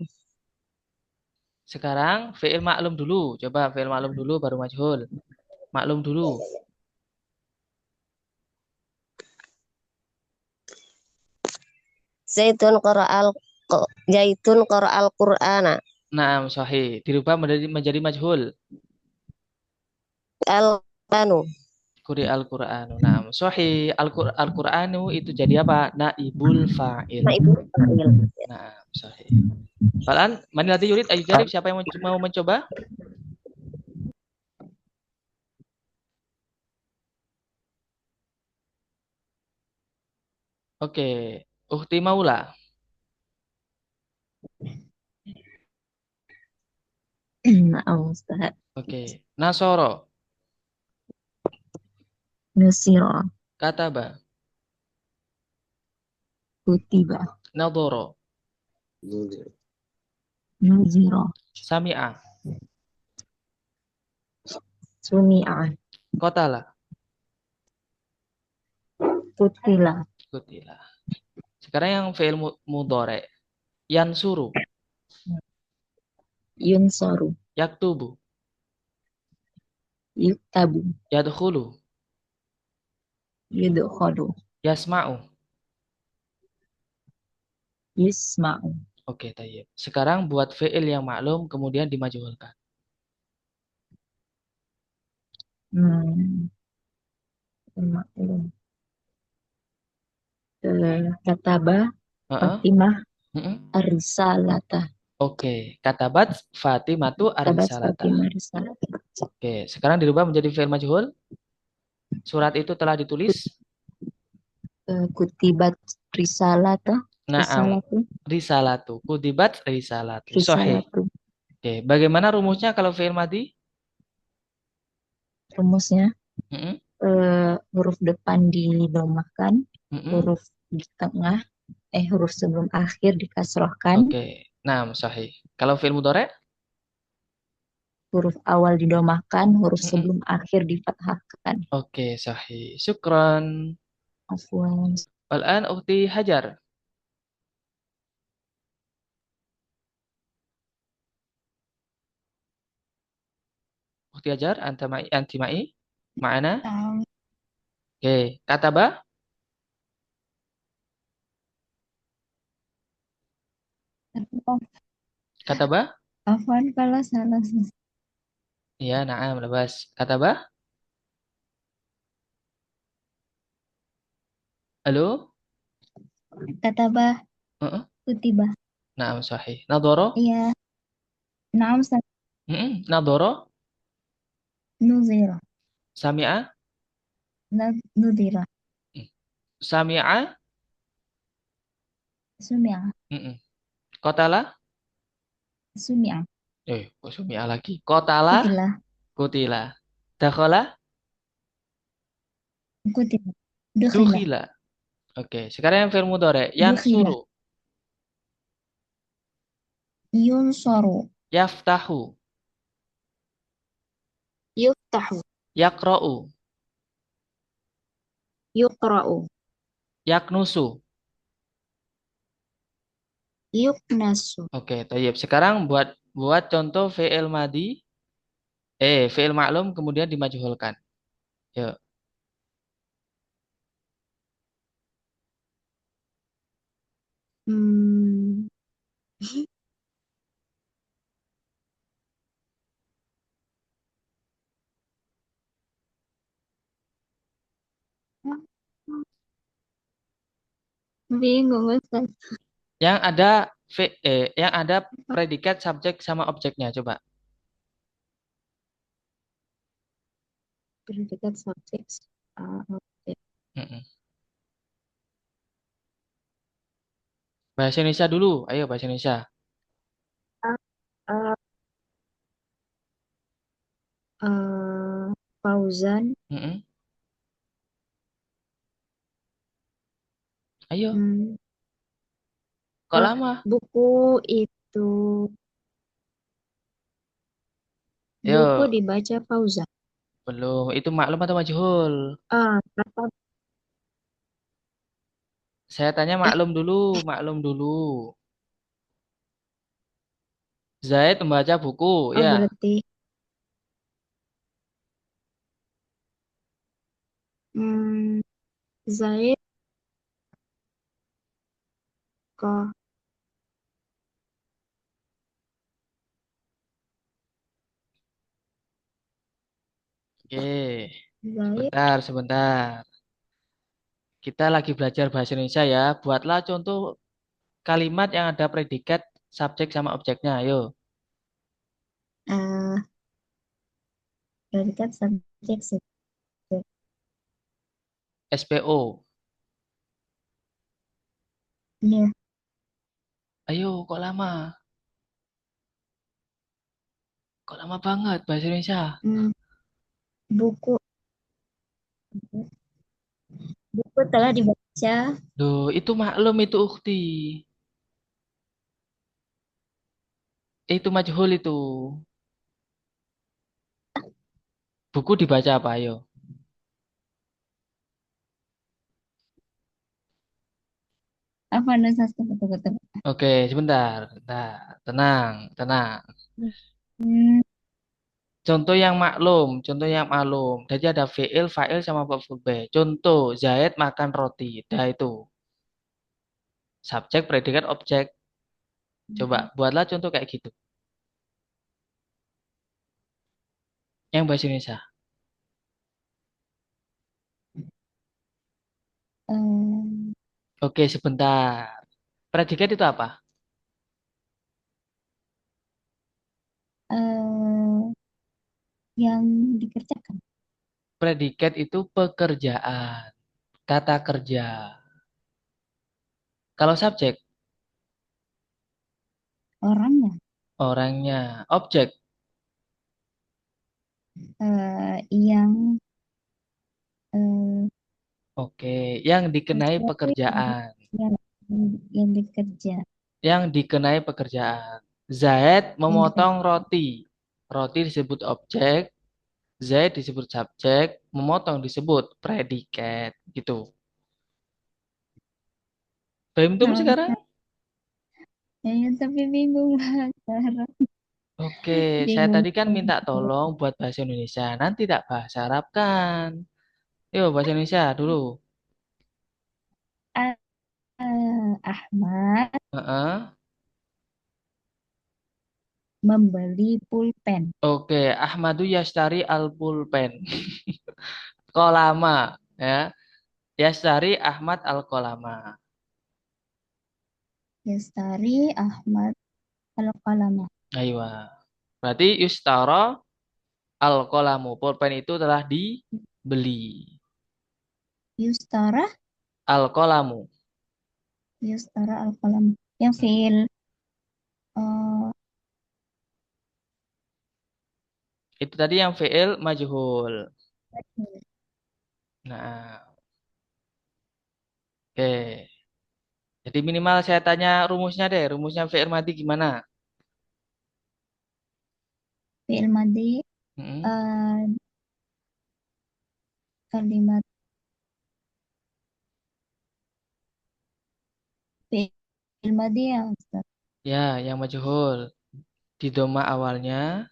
Sekarang fi'il maklum dulu. Coba fi'il maklum dulu baru majhul. Maklum dulu. Zaitun Qur'al Zaitun Qur'al Qur'ana. Nah, sahih. Dirubah menjadi majhul. Al-Qur'anu. Quri Al-Qur'anu. Nah, sahih. Al-Qur'anu itu jadi apa? Naibul fa'il. Nah, ibu fa'il. Nah, sahih. Balan, Manilati Yurid, Ayu Jarib, siapa yang mau mencoba? Oke, Uhti Maula. Na'am, Ustaz. Oke, Nasoro, Nusira, Kataba, kutiba, Nadoro, nuzira, Sami'a, sumi'a, Kotala, kutila, Kutila. Sekarang yang fi'il mudhari. Yansuru, yunsaru, Yaktubu, yuktabu, Yadkhulu, yudkhalu, Yasma'u. yusma'u. Oke, tayyib. Sekarang buat fi'il yang maklum kemudian dimajhulkan. Hmm, maklum. Kataba, Heeh. Fatimah, Heeh. Arisalata. Oke, katabat Fatimatu Tabat Arisalata. Fatimah Arisalata. Oke, sekarang dirubah menjadi fi'il majhul. Surat itu telah ditulis. Kutibat risalata, Naam, risalatu, risalatu. Kudibat risalatu. Sahih. risalatu. Oke, bagaimana rumusnya kalau fi'il madhi? Rumusnya Mm-mm, huruf depan didomahkan, mm-mm. huruf di tengah, huruf sebelum akhir dikasrohkan, Oke, naam, sahih. Kalau fi'il mudhari'? huruf awal didomahkan, huruf Mm-mm. sebelum akhir difathahkan. Oke, sahih. Syukran. Afwan. Wal'an ukhti Hajar. Ukhti Hajar, anti ma'i? Ma'ana? Oke, kataba? Kataba? Afwan kalau salah. Iya, naam, labas. Kataba? Halo? Katabah, Heeh. kutibah. Naam, sahih. Nadoro? Iya. Naam, Nadoro? nuzira. Sami'a? Nudira. Sami'a? Sumi'a. Mm-mm. Kotala? Sumi'a. Kok Sumi'a lagi? Kotala? Kutila. Kutila. Dakhala? Kutila. Dukhila. Dukhila. Oke, sekarang yang fi'il mudhari. Dukhila. Yansuru, Yunsaru. yaftahu, Yuftahu. Yakra'u, Yuqra'u. yaknusu. Yuknasu. Oke, toyib. Sekarang buat buat contoh fi'il madi, fi'il maklum kemudian dimajhulkan. Yuk. Hmm. Bingung Ustaz. Yang ada predikat subjek sama objeknya coba. Predikat subjek. Objek. Mm-mm. Bahasa Indonesia dulu. Ayo bahasa Indonesia. Ah, ah, ah, Fauzan. Mm-mm. Ayo. Hmm. Kok lama? Buku itu buku Ayo. dibaca Fauzan. Belum. Itu maklum atau majhul? Kata Saya tanya maklum dulu. Maklum dulu. Zaid membaca buku. Ya. berarti hmm, Zaid kok Oke. Zaid Sebentar, sebentar. Kita lagi belajar bahasa Indonesia ya. Buatlah contoh kalimat yang ada predikat subjek sama objeknya. Ayo. eh predikat subjek subjek. SPO. Iya. Ayo, kok lama? Kok lama banget bahasa Indonesia? Hmm, buku buku telah dibaca. Duh, itu maklum itu ukti. Itu majhul itu. Buku dibaca apa? Ayo. Apa nusa betul-betul. Oke, sebentar. Nah, tenang, tenang. Hmm, Contoh yang maklum, contoh yang maklum. Jadi ada fi'il, fa'il sama maf'ul bih. Contoh, Zaid makan roti. Dah itu. Subjek, predikat, objek. Coba buatlah contoh kayak gitu. Yang bahasa Indonesia. eh, Oke, sebentar. Predikat itu apa? eh, yang dikerjakan Predikat itu pekerjaan. Kata kerja. Kalau subjek, orangnya, orangnya. Objek. yang eh, Oke, yang dikenai sesuatu pekerjaan. yang, yang dikerja Yang dikenai pekerjaan. Zaid yang memotong dikerja. roti. Roti disebut objek, Zaid disebut subjek, memotong disebut predikat. Gitu. Paham tuh Oh, sekarang? ya, tapi bingung bahasa Arab. Oke, saya Bingung. tadi kan minta tolong buat bahasa Indonesia. Nanti tak bahasa Arab kan. Yuk, bahasa Indonesia dulu. Ah, Ahmad Heeh. membeli pulpen. Oke, Ahmadu Yastari al-Pulpen. Kolama, ya. Yastari Ahmad al-Kolama. Yastari Ahmad al-Qalama. Ayo. Berarti Yustara al-Qalamu. Pulpen itu telah dibeli. Yustara Al-Qalamu. Yustara al-Qalam. Yang fiil eh, Itu tadi yang fi'il majhul. Nah, oke. Jadi minimal saya tanya rumusnya deh. Rumusnya fi'il madi gimana? fiil madi Mm-mm. eh, kalimat fi'il madhi ya Ustaz. Ya, yang majhul. Di doma awalnya.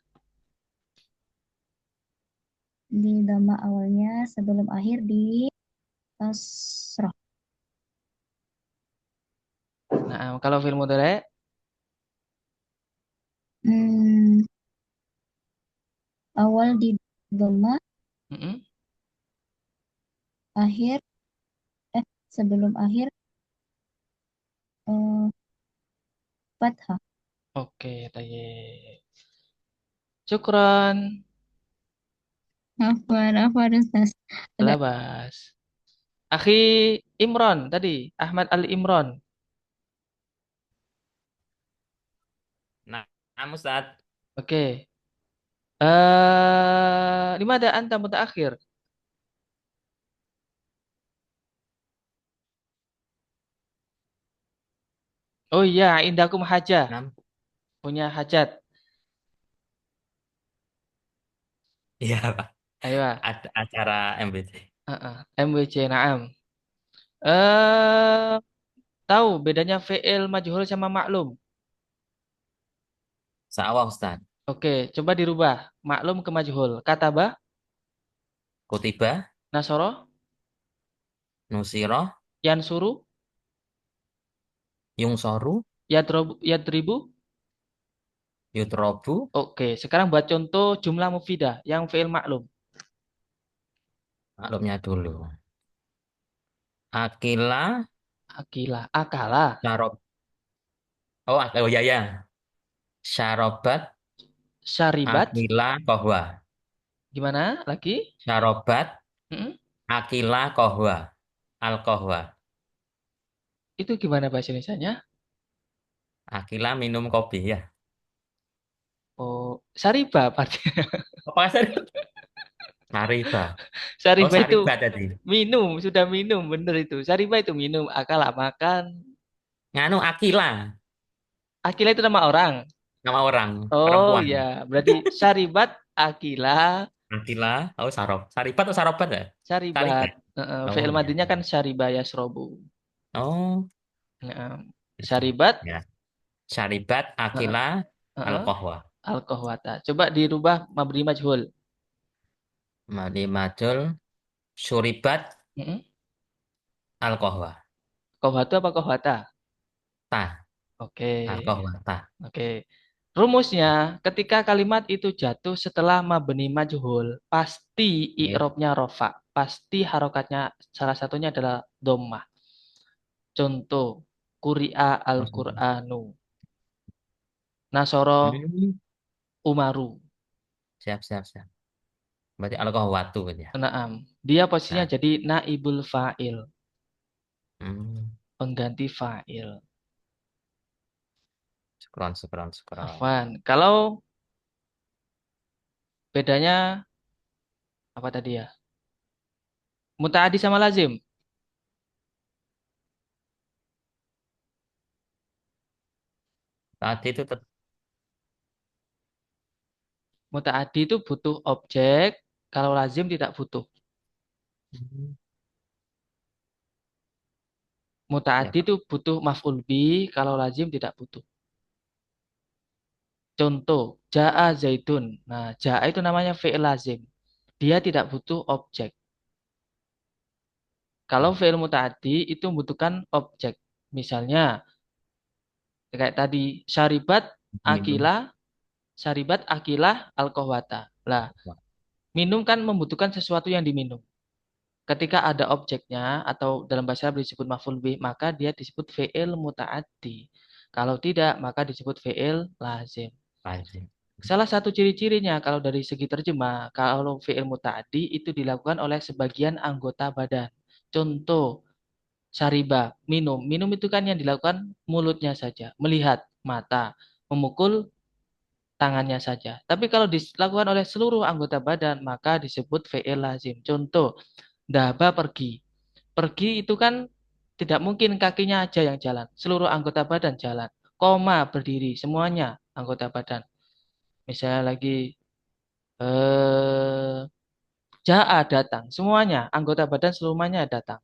Di dhamma awalnya sebelum akhir di kasroh. Nah, kalau fi'il mudhari, Hmm, awal di dhamma, mm-mm. akhir sebelum akhir eh, fathah. Oke, tayyib. Syukron. Apa Ustaz? Ada Labas. Akhi Imron tadi, Ahmad Ali Imron. Nah, Ustaz. Oke. Lima ada anta mutaakhir. Oh iya, indakum hajah. Nah, Punya hajat. iya, Pak. Ayo. Ada acara MBC. MWC, naam. Eh, tahu bedanya fi'il majhul sama maklum? Sawah, Ustaz. Oke, coba dirubah. Maklum ke majhul. Kataba, Kutiba, nasoro, Nusiro, yansuru, Yungsoru, yadribu. Yutrobu. Oke, sekarang buat contoh jumlah mufidah yang fi'il maklum. Maklumnya dulu. Akila, Akilah, akalah, Syarob. Oh ya ya. Syarobat, syaribat. Akila, Kohwa. Gimana? Lagi? Syarobat, Mm-mm. Akila, Kohwa. Al-Kohwa. Itu gimana bahasa Indonesianya? Akila minum kopi ya. Oh, sariba artinya. Apa sih? Sariba. Oh, Sariba itu Sariba tadi. minum, sudah minum, bener itu. Sariba itu minum, akalah makan. Nganu Akila, Akila itu nama orang. nama orang, Oh perempuan. ya, berarti syaribat akila, Akila, oh Saribat atau Sarobat ya? syaribat. Saribat. Oh Fi'il iya. madinya kan syariba yasrobu. Oh, gitu. Syaribat, Ya. Syaribat, heeh, Akila, heeh, Al-Kohwa. al-kohwata. Coba dirubah mabni majhul. Madi Majul, Syuribat, Heeh. Al-Kohwa. Kohwatu apa kohwata? Ta, Oke, Al-Kohwa, ta. oke. Rumusnya, ketika kalimat itu jatuh setelah mabni majhul, pasti Ya. i'robnya rofa. Pasti harokatnya salah satunya adalah dhammah. Contoh, Quri'a al-Qur'anu. Nasoro Hmm, Umaru. siap, siap, siap. Berarti Al-Kohwatu gitu ya. Naam. Dia posisinya Nah, jadi naibul fa'il. hmm. Pengganti fa'il. Syukron, syukron, syukron. Afwan. Kalau bedanya apa tadi ya? Muta'adi sama lazim. Tadi itu Muta'adi itu butuh objek. Kalau lazim tidak butuh. Hmm, ya, Muta'adi Pak. itu butuh maf'ul bi. Kalau lazim tidak butuh. Contoh, ja'a zaitun. Nah, ja'a itu namanya fi'il lazim. Dia tidak butuh objek. Kalau fi'il muta'adi itu membutuhkan objek. Misalnya, kayak tadi, Minum. syaribat akilah alkohwata. Lah, minum kan membutuhkan sesuatu yang diminum. Ketika ada objeknya atau dalam bahasa Arab disebut maf'ul bih, maka dia disebut fi'il muta'addi. Kalau tidak, maka disebut fi'il lazim. Lazim. Salah satu ciri-cirinya kalau dari segi terjemah, kalau fi'il muta'addi itu dilakukan oleh sebagian anggota badan. Contoh, syariba, minum. Minum itu kan yang dilakukan mulutnya saja, melihat mata, memukul tangannya saja. Tapi kalau dilakukan oleh seluruh anggota badan, maka disebut fi'il lazim. Contoh, dahaba pergi. Pergi itu kan tidak mungkin kakinya aja yang jalan. Seluruh anggota badan jalan. Koma berdiri, semuanya anggota badan. Misalnya lagi eh Ja'a datang. Semuanya. Anggota badan seluruhnya datang.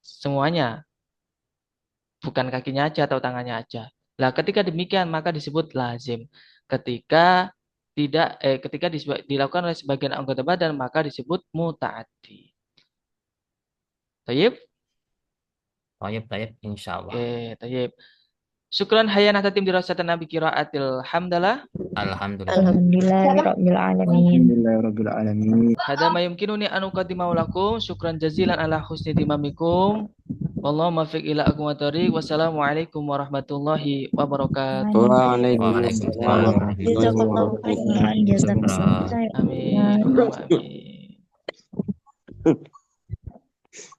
Semuanya. Bukan kakinya aja atau tangannya aja. Nah, ketika demikian maka disebut lazim. Ketika ketika dilakukan oleh sebagian anggota badan maka disebut muta'addi. Tayyib? Tayyib, insya Allah. Tayyib. Syukran hayana tatim dirasatan nabi qiraatil hamdalah. Alhamdulillah. Alhamdulillahirabbil alamin. Alhamdulillahirabbil alamin. Hada ma yumkinuni an uqaddimahu lakum. Syukran jazilan ala husni timamikum. Wallahu muwaffiq ila aqwamit thoriq. Wassalamualaikum warahmatullahi wabarakatuh. Waalaikumsalam warahmatullahi Jazakallahu khairan. wabarakatuh. Jazakallahu Syukran. khairan. Amin. Allahumma amin.